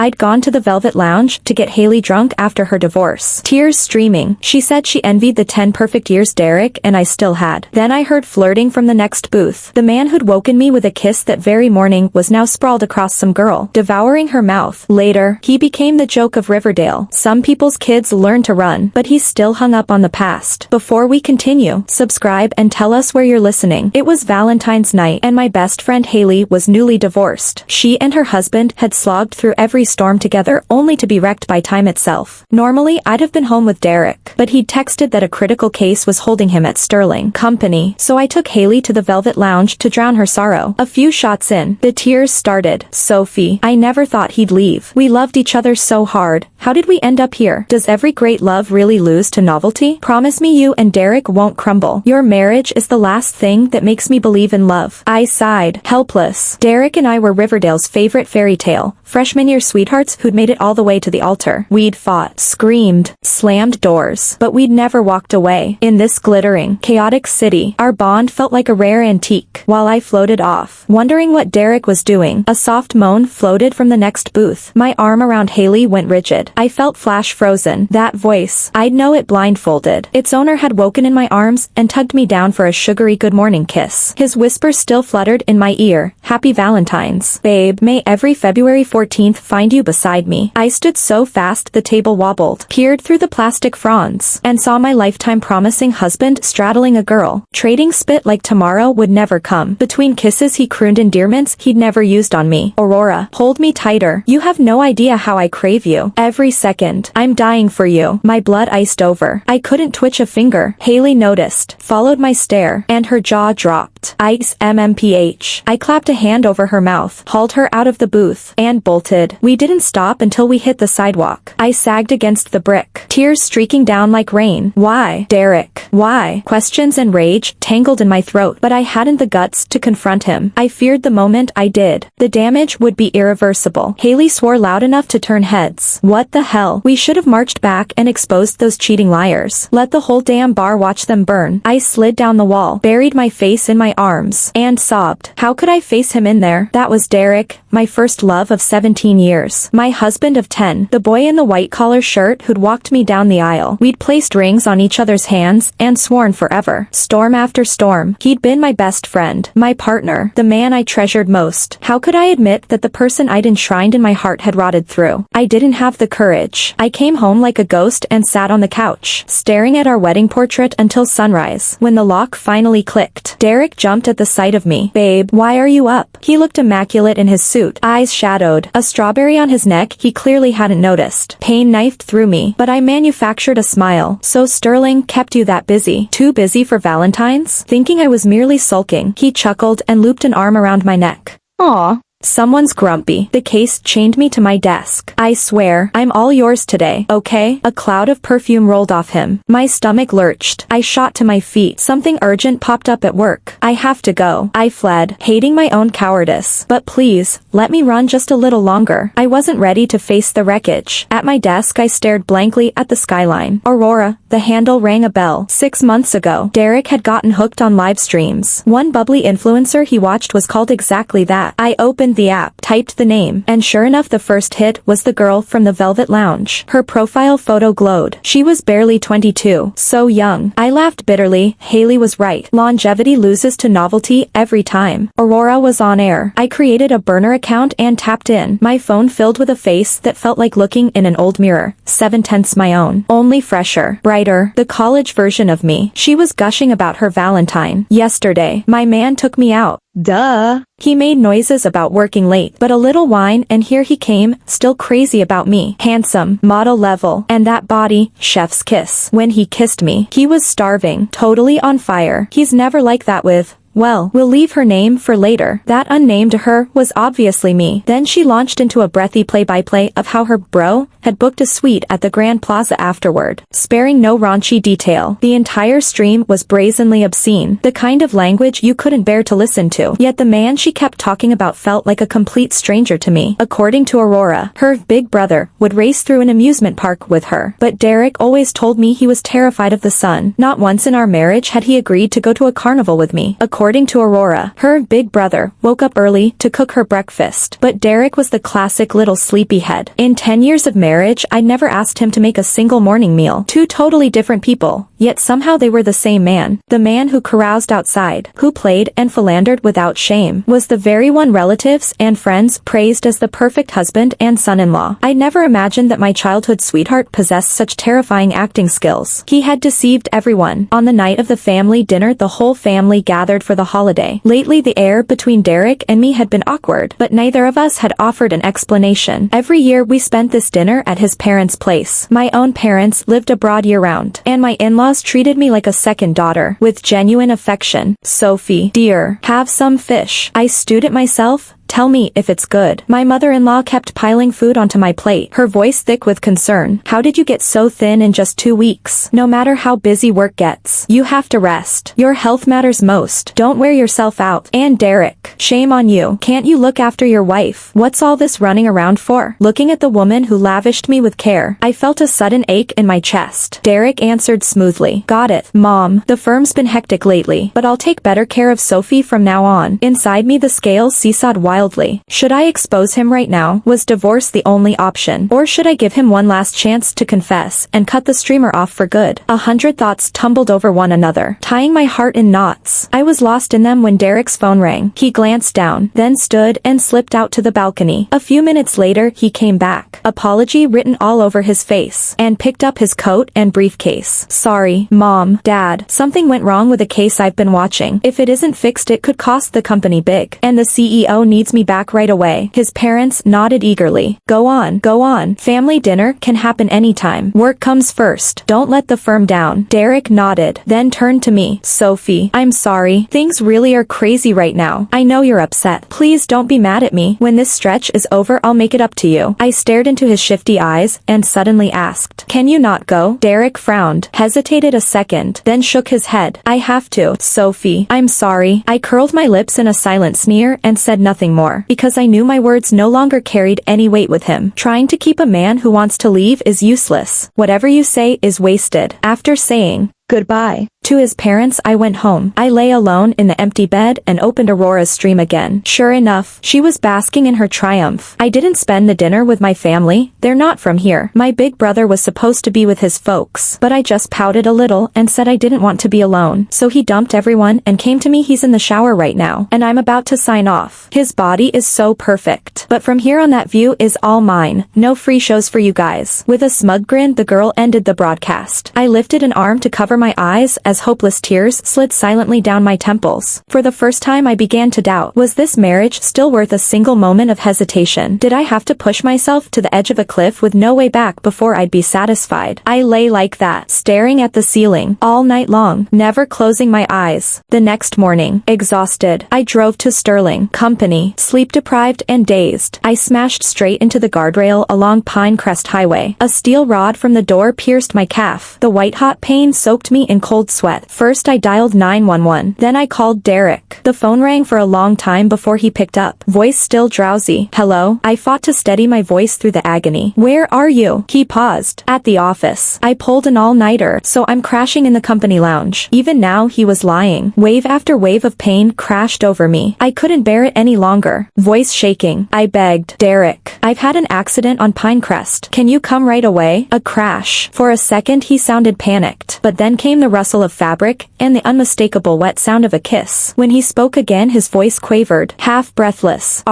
I'd gone to the Velvet Lounge to get Haley drunk after her divorce. Tears streaming, she said she envied the 10 perfect years Derek and I still had. Then I heard flirting from the next booth. The man who'd woken me with a kiss that very morning was now sprawled across some girl, devouring her mouth. Later, he became the joke of Riverdale. Some people's kids learn to run, but he's still hung up on the past. Before we continue, subscribe and tell us where you're listening. It was Valentine's night, and my best friend Haley was newly divorced. She and her husband had slogged through every storm together only to be wrecked by time itself. Normally, I'd have been home with Derek, but he'd texted that a critical case was holding him at Sterling Company, so I took Haley to the Velvet Lounge to drown her sorrow. A few shots in, the tears started. Sophie, I never thought he'd leave. We loved each other so hard. How did we end up here? Does every great love really lose to novelty? Promise me you and Derek won't crumble. Your marriage is the last thing that makes me believe in love. I sighed, helpless. Derek and I were Riverdale's favorite fairy tale, freshman year sweethearts who'd made it all the way to the altar. We'd fought, screamed, slammed doors, but we'd never walked away. In this glittering, chaotic city, our bond felt like a rare antique. While I floated off, wondering what Derek was doing, a soft moan floated from the next booth. My arm around Haley went rigid. I felt flash frozen. That voice, I'd know it blindfolded. Its owner had woken in my arms and tugged me down for a sugary good morning kiss. His whisper still fluttered in my ear. Happy Valentine's. Babe, may every February 14th find you beside me. I stood so fast the table wobbled, peered through the plastic fronds, and saw my lifetime promising husband straddling a girl, trading spit like tomorrow would never come. Between kisses he crooned endearments he'd never used on me. Aurora, hold me tighter. You have no idea how I crave you. Every second. I'm dying for you. My blood iced over. I couldn't twitch a finger. Haley noticed, followed my stare, and her jaw dropped. Ice MMPH. I clapped a hand over her mouth, hauled her out of the booth, and bolted. We didn't stop until we hit the sidewalk. I sagged against the brick, tears streaking down like rain. Why? Derek. Why? Questions and rage tangled in my throat, but I hadn't the guts to confront him. I feared the moment I did, the damage would be irreversible. Haley swore loud enough to turn heads. What the hell? We should have marched back and exposed those cheating liars. Let the whole damn bar watch them burn. I slid down the wall, buried my face in my arms, and sobbed. How could I face him in there? That was Derek, my first love of 17 years. My husband of 10. The boy in the white collar shirt who'd walked me down the aisle. We'd placed rings on each other's hands and sworn forever. Storm after storm. He'd been my best friend, my partner, the man I treasured most. How could I admit that the person I'd enshrined in my heart had rotted through? I didn't have the courage. I came home like a ghost and sat on the couch, staring at our wedding portrait until sunrise. When the lock finally clicked, Derek jumped at the sight of me. Babe, why are you up? He looked immaculate in his suit, eyes shadowed, a strawberry on his neck he clearly hadn't noticed. Pain knifed through me, but I manufactured a smile. So Sterling kept you that busy? Too busy for Valentine's? Thinking I was merely sulking, he chuckled and looped an arm around my neck. Aw. Someone's grumpy. The case chained me to my desk. I swear, I'm all yours today, okay? A cloud of perfume rolled off him. My stomach lurched. I shot to my feet. Something urgent popped up at work. I have to go. I fled, hating my own cowardice. But please, let me run just a little longer. I wasn't ready to face the wreckage. At my desk I stared blankly at the skyline. Aurora, the handle rang a bell. 6 months ago, Derek had gotten hooked on live streams. One bubbly influencer he watched was called exactly that. I opened the app, typed the name, and sure enough the first hit was the girl from the Velvet Lounge. Her profile photo glowed. She was barely 22. So young. I laughed bitterly. Haley was right. Longevity loses to novelty every time. Aurora was on air. I created a burner account and tapped in. My phone filled with a face that felt like looking in an old mirror. 7/10 my own. Only fresher. Brighter. The college version of me. She was gushing about her Valentine. Yesterday, my man took me out. Duh. He made noises about working late, but a little wine and here he came, still crazy about me. Handsome, model level, and that body, chef's kiss. When he kissed me, he was starving, totally on fire. He's never like that with... Well, we'll leave her name for later. That unnamed her was obviously me. Then she launched into a breathy play-by-play of how her bro had booked a suite at the Grand Plaza afterward, sparing no raunchy detail. The entire stream was brazenly obscene, the kind of language you couldn't bear to listen to. Yet the man she kept talking about felt like a complete stranger to me. According to Aurora, her big brother would race through an amusement park with her. But Derek always told me he was terrified of the sun. Not once in our marriage had he agreed to go to a carnival with me. According According to Aurora, her big brother woke up early to cook her breakfast, but Derek was the classic little sleepyhead. In 10 years of marriage, I'd never asked him to make a single morning meal. Two totally different people, yet somehow they were the same man. The man who caroused outside, who played and philandered without shame, was the very one relatives and friends praised as the perfect husband and son-in-law. I never imagined that my childhood sweetheart possessed such terrifying acting skills. He had deceived everyone. On the night of the family dinner, the whole family gathered for the holiday. Lately, the air between Derek and me had been awkward, but neither of us had offered an explanation. Every year we spent this dinner at his parents' place. My own parents lived abroad year-round, and my in-laws treated me like a second daughter, with genuine affection. Sophie, dear, have some fish. I stewed it myself. Tell me if it's good. My mother-in-law kept piling food onto my plate, her voice thick with concern. How did you get so thin in just 2 weeks? No matter how busy work gets, you have to rest. Your health matters most. Don't wear yourself out. And Derek, shame on you. Can't you look after your wife? What's all this running around for? Looking at the woman who lavished me with care, I felt a sudden ache in my chest. Derek answered smoothly. Got it, Mom. The firm's been hectic lately, but I'll take better care of Sophie from now on. Inside me the scales seesawed wildly. Should I expose him right now? Was divorce the only option? Or should I give him one last chance to confess and cut the streamer off for good? 100 thoughts tumbled over one another, tying my heart in knots. I was lost in them when Derek's phone rang. He glanced down, then stood and slipped out to the balcony. A few minutes later, he came back, apology written all over his face, and picked up his coat and briefcase. Sorry, Mom, Dad, something went wrong with a case I've been watching. If it isn't fixed, it could cost the company big, and the CEO needs me back right away. His parents nodded eagerly. Go on, go on. Family dinner can happen anytime. Work comes first. Don't let the firm down. Derek nodded, then turned to me. Sophie, I'm sorry. Things really are crazy right now. I know you're upset. Please don't be mad at me. When this stretch is over, I'll make it up to you. I stared into his shifty eyes and suddenly asked, can you not go? Derek frowned, hesitated a second, then shook his head. I have to. Sophie, I'm sorry. I curled my lips in a silent sneer and said nothing more, because I knew my words no longer carried any weight with him. Trying to keep a man who wants to leave is useless. Whatever you say is wasted. After saying goodbye to his parents, I went home. I lay alone in the empty bed and opened Aurora's stream again. Sure enough, she was basking in her triumph. I didn't spend the dinner with my family. They're not from here. My big brother was supposed to be with his folks, but I just pouted a little and said I didn't want to be alone. So he dumped everyone and came to me. He's in the shower right now, and I'm about to sign off. His body is so perfect. But from here on, that view is all mine. No free shows for you guys. With a smug grin, the girl ended the broadcast. I lifted an arm to cover my eyes as hopeless tears slid silently down my temples. For the first time I began to doubt, was this marriage still worth a single moment of hesitation? Did I have to push myself to the edge of a cliff with no way back before I'd be satisfied? I lay like that, staring at the ceiling, all night long, never closing my eyes. The next morning, exhausted, I drove to Sterling Company, sleep-deprived and dazed. I smashed straight into the guardrail along Pinecrest Highway. A steel rod from the door pierced my calf. The white-hot pain soaked me in cold sweat. First I dialed 911. Then I called Derek. The phone rang for a long time before he picked up. Voice still drowsy. Hello? I fought to steady my voice through the agony. Where are you? He paused. At the office. I pulled an all-nighter, so I'm crashing in the company lounge. Even now he was lying. Wave after wave of pain crashed over me. I couldn't bear it any longer. Voice shaking. I begged. Derek, I've had an accident on Pinecrest. Can you come right away? A crash. For a second he sounded panicked, but then came the rustle of fabric and the unmistakable wet sound of a kiss. When he spoke again, his voice quavered, half breathless.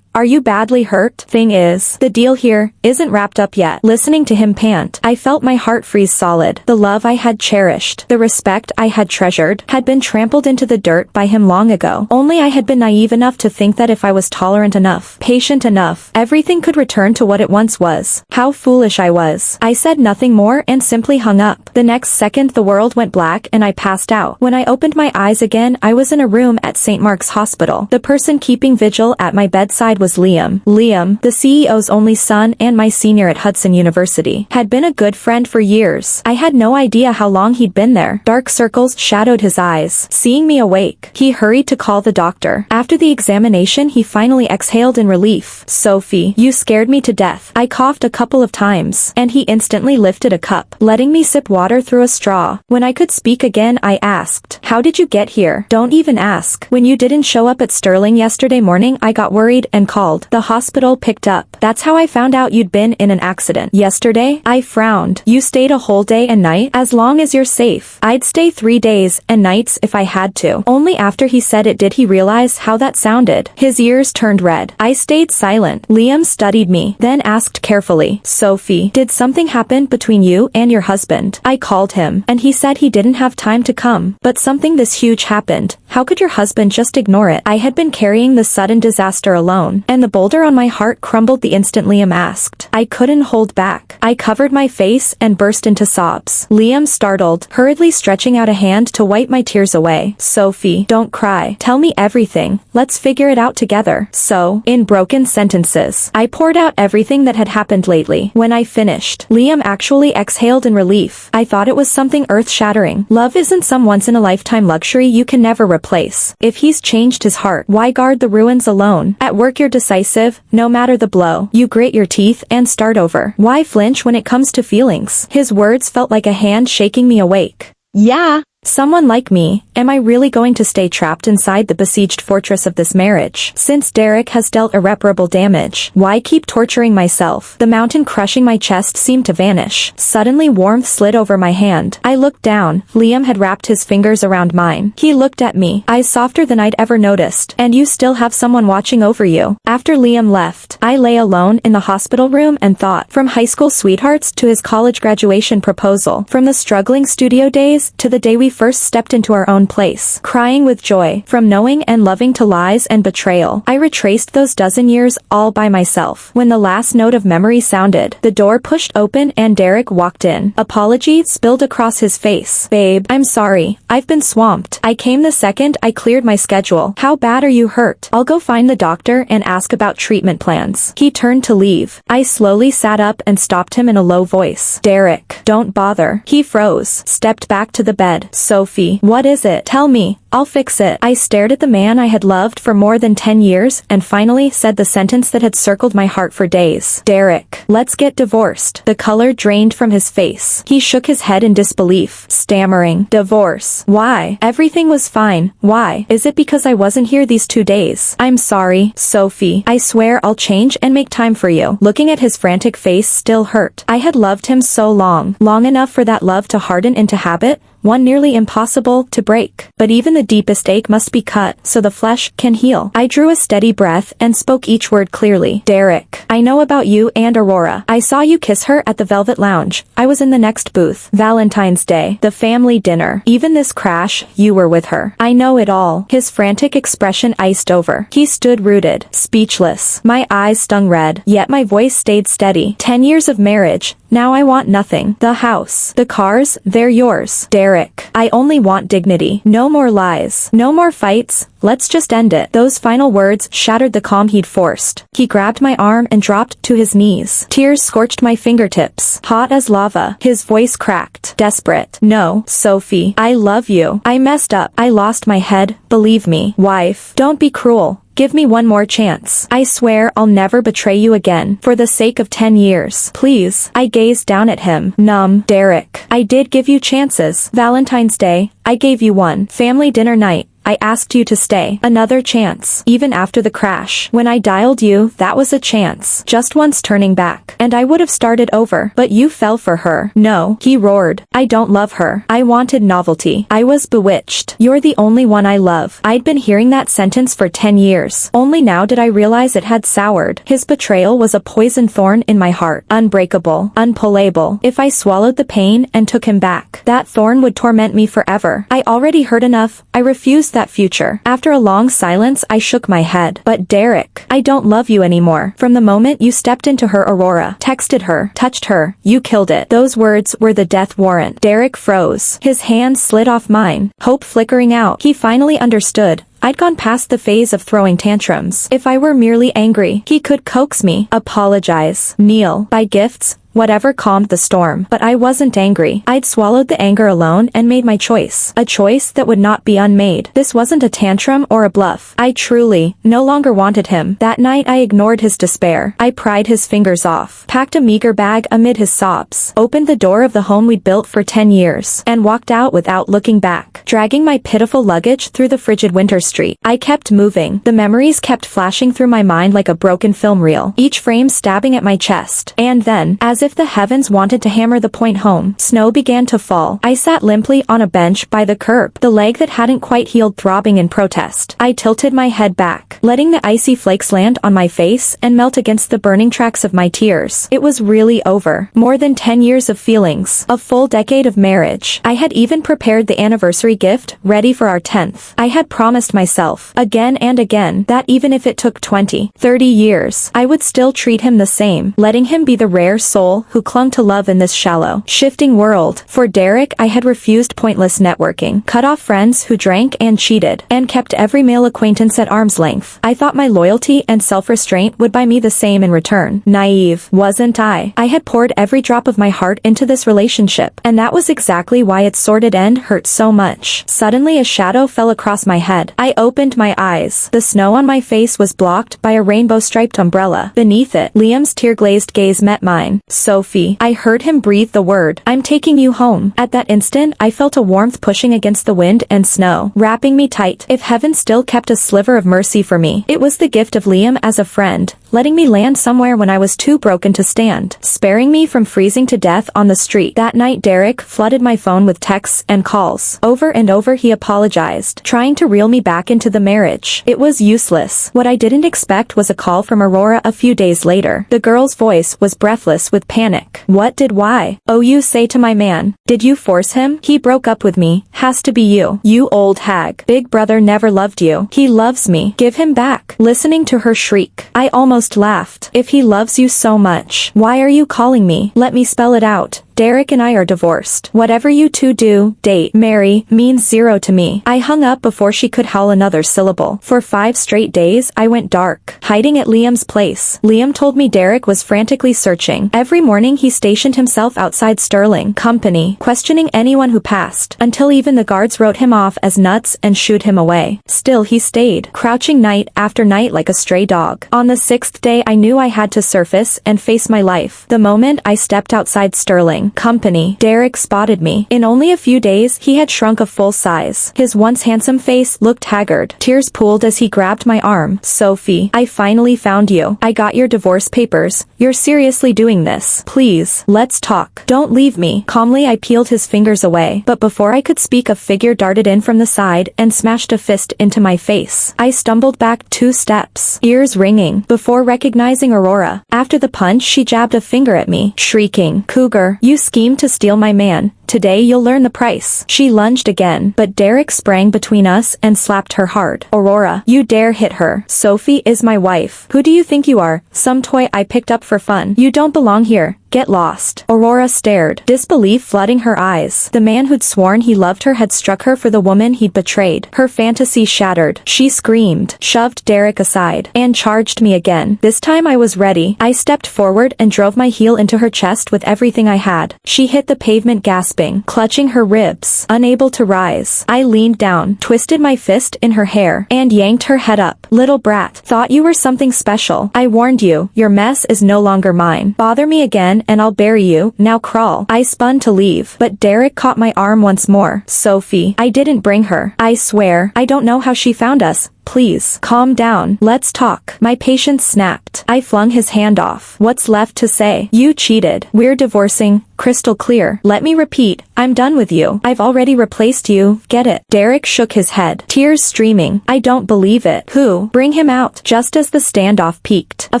Are you badly hurt? Thing is, the deal here isn't wrapped up yet. Listening to him pant, I felt my heart freeze solid. The love I had cherished, the respect I had treasured, had been trampled into the dirt by him long ago. Only I had been naive enough to think that if I was tolerant enough, patient enough, everything could return to what it once was. How foolish I was. I said nothing more and simply hung up. The next second the world went black and I passed out. When I opened my eyes again, I was in a room at St. Mark's Hospital. The person keeping vigil at my bedside was Liam. Liam, the CEO's only son and my senior at Hudson University, had been a good friend for years. I had no idea how long he'd been there. Dark circles shadowed his eyes. Seeing me awake, he hurried to call the doctor. After the examination, he finally exhaled in relief. Sophie, you scared me to death. I coughed a couple of times, and he instantly lifted a cup, letting me sip water through a straw. When I could speak again, I asked, how did you get here? Don't even ask. When you didn't show up at Sterling yesterday morning, I got worried and called. The hospital picked up. That's how I found out you'd been in an accident. Yesterday? I frowned. You stayed a whole day and night? As long as you're safe. I'd stay 3 days and nights if I had to. Only after he said it did he realize how that sounded. His ears turned red. I stayed silent. Liam studied me, then asked carefully, Sophie, did something happen between you and your husband? I called him, and he said he didn't have time to come. But something this huge happened. How could your husband just ignore it? I had been carrying the sudden disaster alone, and the boulder on my heart crumbled the instant Liam asked. I couldn't hold back. I covered my face and burst into sobs. Liam, startled, hurriedly stretching out a hand to wipe my tears away. Sophie, don't cry. Tell me everything. Let's figure it out together. So, in broken sentences, I poured out everything that had happened lately. When I finished, Liam actually exhaled in relief. I thought it was something earth-shattering. Love isn't some once-in-a-lifetime luxury you can never replace. If he's changed his heart, why guard the ruins alone? At work you're decisive, no matter the blow. You grit your teeth and start over. Why flinch when it comes to feelings? His words felt like a hand shaking me awake. Yeah. Someone like me, am I really going to stay trapped inside the besieged fortress of this marriage? Since Derek has dealt irreparable damage, why keep torturing myself? The mountain crushing my chest seemed to vanish. Suddenly warmth slid over my hand. I looked down. Liam had wrapped his fingers around mine. He looked at me, eyes softer than I'd ever noticed. And you still have someone watching over you. After Liam left, I lay alone in the hospital room and thought, from high school sweethearts to his college graduation proposal, from the struggling studio days to the day we first stepped into our own place, crying with joy, from knowing and loving to lies and betrayal. I retraced those dozen years all by myself. When the last note of memory sounded, the door pushed open and Derek walked in. Apology spilled across his face. Babe, I'm sorry. I've been swamped. I came the second I cleared my schedule. How bad are you hurt? I'll go find the doctor and ask about treatment plans. He turned to leave. I slowly sat up and stopped him in a low voice. Derek, don't bother. He froze, stepped back to the bed. Sophie, what is it? Tell me. I'll fix it. I stared at the man I had loved for more than 10 years and finally said the sentence that had circled my heart for days. Derek, let's get divorced. The color drained from his face. He shook his head in disbelief, stammering, divorce? Why? Everything was fine. Why? Is it because I wasn't here these 2 days? I'm sorry, Sophie. I swear I'll change and make time for you. Looking at his frantic face still hurt. I had loved him so long enough for that love to harden into habit, one nearly impossible to break. But even the deepest ache must be cut, so the flesh can heal. I drew a steady breath and spoke each word clearly. Derek, I know about you and Aurora. I saw you kiss her at the Velvet Lounge. I was in the next booth. Valentine's Day. The family dinner. Even this crash, you were with her. I know it all. His frantic expression iced over. He stood rooted, speechless. My eyes stung red, yet my voice stayed steady. 10 years of marriage. Now I want nothing. The house, the cars, they're yours. Derek, I only want dignity. No more lies. No more fights. Let's just end it. Those final words shattered the calm he'd forced. He grabbed my arm and dropped to his knees. Tears scorched my fingertips, hot as lava. His voice cracked, desperate. No, Sophie, I love you. I messed up. I lost my head. Believe me. Wife, don't be cruel. Give me one more chance. I swear I'll never betray you again. For the sake of 10 years. Please. I gazed down at him. Numb. Derek, I did give you chances. Valentine's Day, I gave you one. Family dinner night, I asked you to stay. Another chance. Even after the crash. When I dialed you, that was a chance. Just once turning back. And I would have started over. But you fell for her. No, he roared. I don't love her. I wanted novelty. I was bewitched. You're the only one I love. I'd been hearing that sentence for 10 years. Only now did I realize it had soured. His betrayal was a poison thorn in my heart. Unbreakable. Unpullable. If I swallowed the pain and took him back, that thorn would torment me forever. I already heard enough. I refused that future. After a long silence, I shook my head. But Derek, I don't love you anymore. From the moment you stepped into her Aurora, texted her, touched her, you killed it. Those words were the death warrant. Derek froze. His hand slid off mine, hope flickering out. He finally understood. I'd gone past the phase of throwing tantrums. If I were merely angry, he could coax me, apologize, kneel, buy gifts, whatever calmed the storm. But I wasn't angry. I'd swallowed the anger alone and made my choice. A choice that would not be unmade. This wasn't a tantrum or a bluff. I truly, no longer wanted him. That night I ignored his despair. I pried his fingers off, packed a meager bag amid his sobs, opened the door of the home we'd built for 10 years, and walked out without looking back, dragging my pitiful luggage through the frigid winter street. I kept moving. The memories kept flashing through my mind like a broken film reel, each frame stabbing at my chest. And then, as if the heavens wanted to hammer the point home, snow began to fall. I sat limply on a bench by the curb, the leg that hadn't quite healed throbbing in protest. I tilted my head back, letting the icy flakes land on my face and melt against the burning tracks of my tears. It was really over. More than 10 years of feelings, a full decade of marriage. I had even prepared the anniversary gift, ready for our 10th. I had promised myself, again and again, that even if it took 20, 30 years, I would still treat him the same, letting him be the rare soul who clung to love in this shallow, shifting world. For Derek, I had refused pointless networking, cut off friends who drank and cheated, and kept every male acquaintance at arm's length. I thought my loyalty and self-restraint would buy me the same in return. Naive, wasn't I? I had poured every drop of my heart into this relationship, and that was exactly why its sordid end hurt so much. Suddenly a shadow fell across my head. I opened my eyes. The snow on my face was blocked by a rainbow-striped umbrella. Beneath it, Liam's tear-glazed gaze met mine. Sophie. I heard him breathe the word. I'm taking you home. At that instant, I felt a warmth pushing against the wind and snow, wrapping me tight. If heaven still kept a sliver of mercy for me, it was the gift of Liam as a friend, letting me land somewhere when I was too broken to stand, sparing me from freezing to death on the street. That night Derek flooded my phone with texts and calls. Over and over he apologized, trying to reel me back into the marriage. It was useless. What I didn't expect was a call from Aurora a few days later. The girl's voice was breathless with panic. What did why? Oh, you say to my man. Did you force him? He broke up with me. Has to be you. You old hag. Big brother never loved you. He loves me. Give him back. Listening to her shriek, I almost laughed. If he loves you so much, why are you calling me? Let me spell it out. Derek and I are divorced. Whatever you two do, date, marry, means zero to me. I hung up before she could howl another syllable. For 5 straight days, I went dark, hiding at Liam's place. Liam told me Derek was frantically searching. Every morning he stationed himself outside Sterling Company, questioning anyone who passed, until even the guards wrote him off as nuts and shooed him away. Still he stayed, crouching night after night like a stray dog. On the 6th day I knew I had to surface and face my life. The moment I stepped outside Sterling Company, Derek spotted me. In only a few days, he had shrunk a full size. His once handsome face looked haggard. Tears pooled as he grabbed my arm. Sophie, I finally found you. I got your divorce papers. You're seriously doing this. Please, let's talk. Don't leave me. Calmly I peeled his fingers away, but before I could speak a figure darted in from the side and smashed a fist into my face. I stumbled back 2 steps, ears ringing, before recognizing Aurora. After the punch she jabbed a finger at me, shrieking, "Cougar, you schemed to steal my man. Today you'll learn the price." She lunged again, but Derek sprang between us and slapped her hard. "Aurora, you dare hit her. Sophie is my wife. Who do you think you are? Some toy I picked up for fun. You don't belong here. Get lost." Aurora stared, disbelief flooding her eyes. The man who'd sworn he loved her had struck her for the woman he'd betrayed. Her fantasy shattered. She screamed, shoved Derek aside, and charged me again. This time I was ready. I stepped forward and drove my heel into her chest with everything I had. She hit the pavement gasping, clutching her ribs, unable to rise. I leaned down, twisted my fist in her hair, and yanked her head up. "Little brat, thought you were something special. I warned you, your mess is no longer mine. Bother me again and I'll bury you. Now crawl." I spun to leave, but Derek caught my arm once more. "Sophie, I didn't bring her. I swear, I don't know how she found us. Please, calm down. Let's talk." My patience snapped. I flung his hand off. "What's left to say? You cheated. We're divorcing. Crystal clear. Let me repeat, I'm done with you. I've already replaced you. Get it?" Derek shook his head, tears streaming. "I don't believe it." "Who? Bring him out." Just as the standoff peaked, a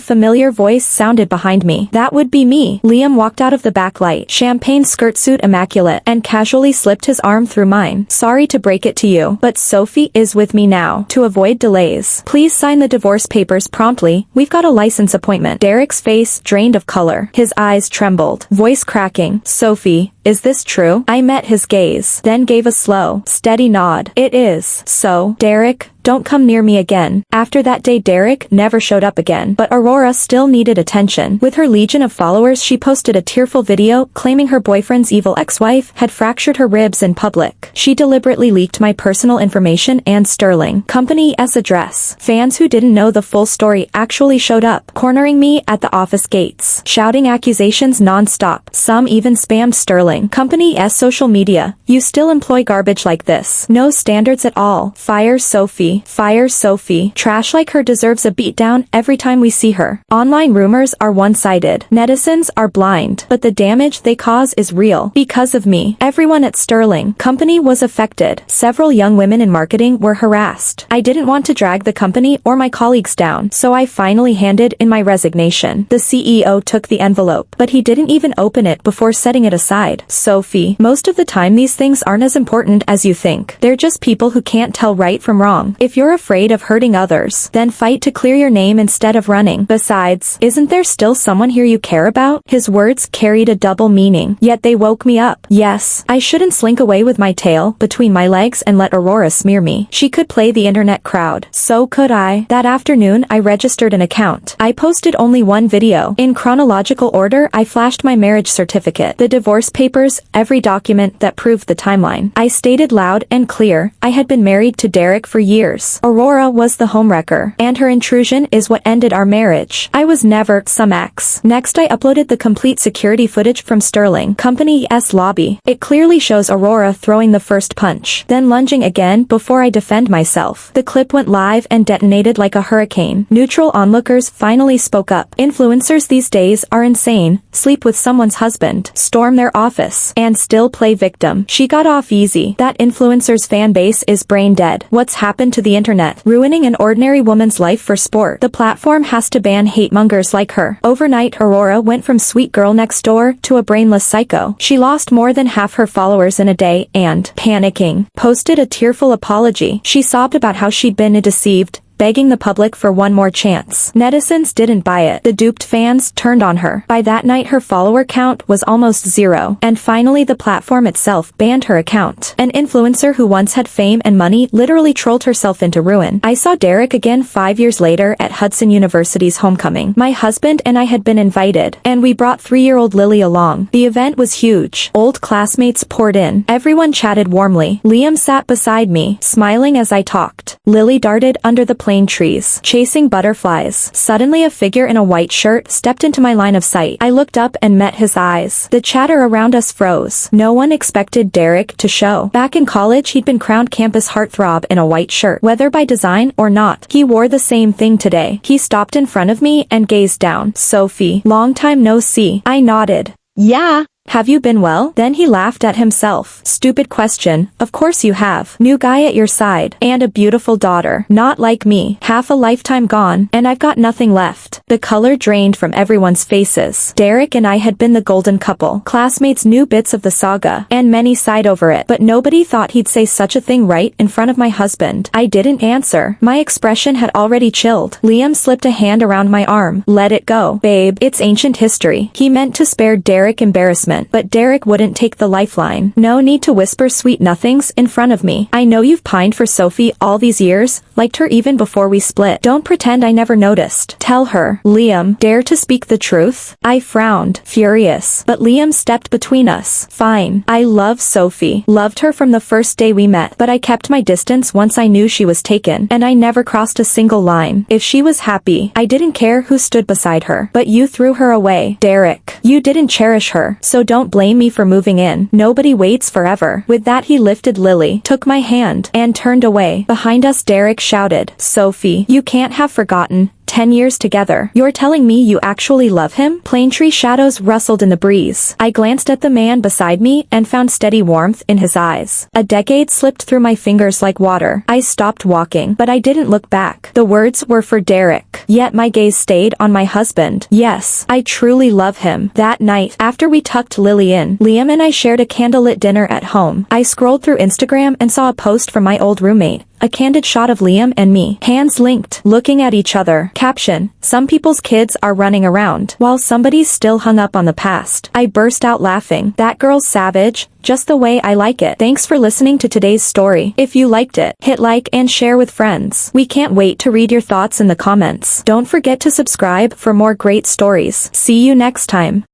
familiar voice sounded behind me. That would be me. Liam walked out of the backlight, champagne skirt suit immaculate, and casually slipped his arm through mine. "Sorry to break it to you, but Sophie is with me now. To avoid delays, please sign the divorce papers promptly. We've got a license appointment." Derek's face drained of color. His eyes trembled, voice cracking. "Sophie, is this true? I met his gaze, then gave a slow, steady nod. It is. So, Derek, don't come near me again. After that day Derek never showed up again, but Aurora still needed attention. With her legion of followers she posted a tearful video claiming her boyfriend's evil ex-wife had fractured her ribs in public. She deliberately leaked my personal information and Sterling Company's address. Fans who didn't know the full story actually showed up, cornering me at the office gates, shouting accusations non-stop. Some even spammed Sterling Company's social media. You still employ garbage like this. No standards at all. Fire Sophie. Fire Sophie. Trash like her deserves a beatdown every time we see her. Online rumors are one-sided. Netizens are blind. But the damage they cause is real. Because of me, everyone at Sterling Company was affected. Several young women in marketing were harassed. I didn't want to drag the company or my colleagues down, so I finally handed in my resignation. The CEO took the envelope, but he didn't even open it before setting it aside. Sophie, most of the time these things aren't as important as you think. They're just people who can't tell right from wrong. If you're afraid of hurting others, then fight to clear your name instead of running. Besides, isn't there still someone here you care about? His words carried a double meaning, yet they woke me up. Yes, I shouldn't slink away with my tail between my legs and let Aurora smear me. She could play the internet crowd. So could I. That afternoon I registered an account. I posted only one video. In chronological order I flashed my marriage certificate, the divorce papers, every document that proved the timeline. I stated loud and clear, I had been married to Derek for years. Aurora was the homewrecker, and her intrusion is what ended our marriage. I was never some ex. Next I uploaded the complete security footage from Sterling Company's lobby. It clearly shows Aurora throwing the first punch, then lunging again before I defend myself. The clip went live and detonated like a hurricane. Neutral onlookers finally spoke up. Influencers these days are insane, sleep with someone's husband, storm their office, and still play victim. She got off easy. That influencer's fan base is brain dead. What's happened to the internet, ruining an ordinary woman's life for sport? The platform has to ban hate-mongers like her. Overnight Aurora went from sweet girl next door to a brainless psycho. She lost more than half her followers in a day and, panicking, posted a tearful apology. She sobbed about how she'd been deceived, begging the public for one more chance. Netizens didn't buy it. The duped fans turned on her. By that night her follower count was almost zero, and finally the platform itself banned her account. An influencer who once had fame and money literally trolled herself into ruin. I saw Derek again 5 years later at Hudson University's homecoming. My husband and I had been invited, and we brought 3-year-old Lily along. The event was huge. Old classmates poured in. Everyone chatted warmly. Liam sat beside me, smiling as I talked. Lily darted under the plane trees, chasing butterflies. Suddenly a figure in a white shirt stepped into my line of sight. I looked up and met his eyes. The chatter around us froze. No one expected Derek to show. Back in college he'd been crowned campus heartthrob in a white shirt. Whether by design or not, he wore the same thing today. He stopped in front of me and gazed down. Sophie, long time no see. I nodded. Yeah. Have you been well? Then he laughed at himself. Stupid question. Of course you have. New guy at your side. And a beautiful daughter. Not like me. Half a lifetime gone, and I've got nothing left. The color drained from everyone's faces. Derek and I had been the golden couple. Classmates knew bits of the saga, and many sighed over it, but nobody thought he'd say such a thing right in front of my husband. I didn't answer. My expression had already chilled. Liam slipped a hand around my arm. Let it go. Babe, it's ancient history. He meant to spare Derek embarrassment, but Derek wouldn't take the lifeline. No need to whisper sweet nothings in front of me. I know you've pined for Sophie all these years, liked her even before we split. Don't pretend I never noticed. Tell her. Liam, dare to speak the truth? I frowned, furious, but Liam stepped between us. Fine. I love Sophie. Loved her from the first day we met, but I kept my distance once I knew she was taken, and I never crossed a single line. If she was happy, I didn't care who stood beside her. But you threw her away. Derek. You didn't cherish her, so don't blame me for moving in. Nobody waits forever. With that he lifted Lily, took my hand, and turned away. Behind us Derek shouted, Sophie, you can't have forgotten. 10 years together. You're telling me you actually love him? Plane tree shadows rustled in the breeze. I glanced at the man beside me and found steady warmth in his eyes. A decade slipped through my fingers like water. I stopped walking, but I didn't look back. The words were for Derek, yet my gaze stayed on my husband. Yes, I truly love him. That night, after we tucked Lily in, Liam and I shared a candlelit dinner at home. I scrolled through Instagram and saw a post from my old roommate, A candid shot of Liam and me, hands linked, looking at each other. Caption: some people's kids are running around, while somebody's still hung up on the past. I burst out laughing. That girl's savage, just the way I like it. Thanks for listening to today's story. If you liked it, hit like and share with friends. We can't wait to read your thoughts in the comments. Don't forget to subscribe for more great stories. See you next time.